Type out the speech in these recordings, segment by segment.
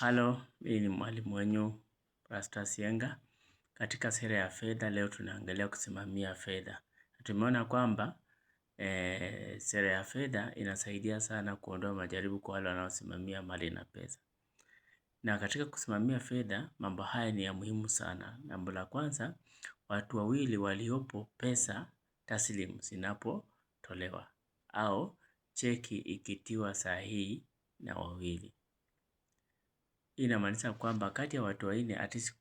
Halo, mimi ni mwalimu wenyu Rastus Yenga. Katika sera ya fedha leo tunaangalia kusimamia fedha. Tumeona kwamba sera ya fedha inasaidia sana kuondoa majaribu kwa wale wanaosimamia mali na pesa. Na katika kusimamia fedha, mambo haya ni ya muhimu sana. Jambo la kwanza, watu wawili waliopo pesa taslimu zinapotolewa au cheki ikitiwa sahihi na wawili. Hii inamaanisha kwamba kati ya watu wanne at least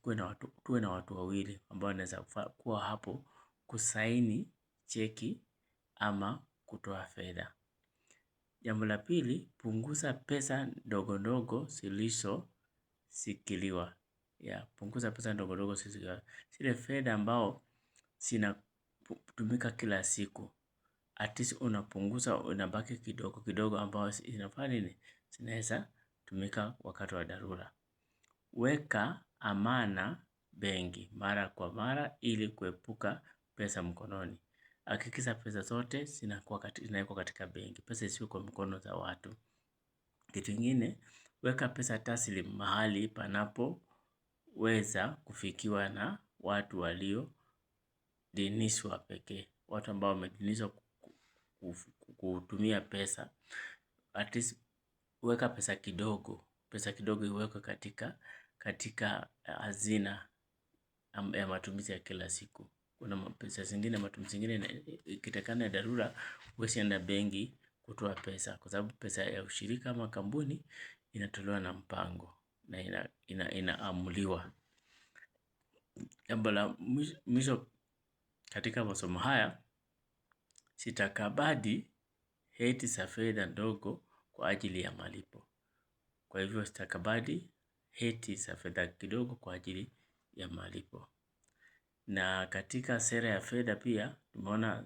tuwe na watu wawili ambao wanaweza kuwa hapo kusaini cheki ama kutoa fedha. Jambo la pili, punguza pesa ndogo ndogo zilizoshikiliwa. Punguza pesa ndogo ndogo zilizoshikiliwa. Zile fedha ambao zinatumika kila siku. At least unapunguza, unabaki kidogo kidogo ambao inafaa nini? Zinaweza tumika wakati wa dharura. Weka amana benki mara kwa mara ili kuepuka pesa mkononi. Hakikisha pesa zote zinawekwa katika benki. Pesa isiwe kwa mkono za watu. Kitu kingine, weka pesa taslimu mahali panapoweza kufikiwa na watu walioidhinishwa pekee. Watu ambao wameidhinishwa kutumia pesa. At least weka pesa kidogo. Pesa kidogo iwekwe katika hazina ya matumizi ya kila siku. Kuna pesa zingine, matumizi zingine ikitakana ya dharura huwezi enda benki kutoa pesa. Kwa sababu pesa ya ushirika ama kampuni inatolewa na mpango na inaamuliwa. Jambo la mwisho katika masomo haya, stakabadhi hati za fedha ndogo kwa ajili ya malipo. Kwa hivyo stakabadhi hati za fedha kidogo kwa ajili ya malipo. Na katika sera ya fedha pia tumeona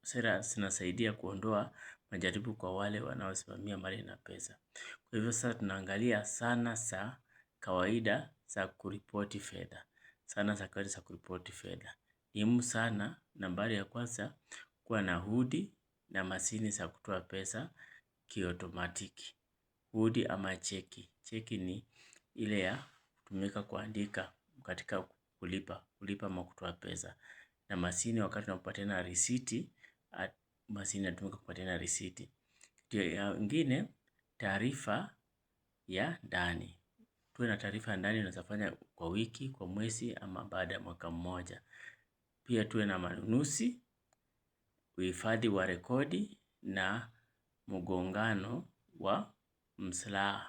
sera zinasaidia kuondoa majaribu kwa wale wanaosimamia mali na pesa. Kwa hivyo sasa tunaangalia sana za kawaida za kuripoti fedha. Sana za kawaida za kuripoti fedha. Ni muhimu sana nambari ya kwanza kuwa na hudi na mashini za kutoa pesa kiotomatiki. Hudi ama cheki. Cheki ni ile ya kutumika kuandika katika kulipa ama kutoa pesa. Na mashini wakati unapatiana risiti, mashini inatumika kupatiana risiti. Kitu ingine, taarifa ya ndani. Tuwe na taarifa ya ndani unaweza fanya kwa wiki, kwa mwezi ama baada ya mwaka mmoja. Pia tuwe na manunuzi, uhifadhi wa rekodi na mgongano wa maslahi.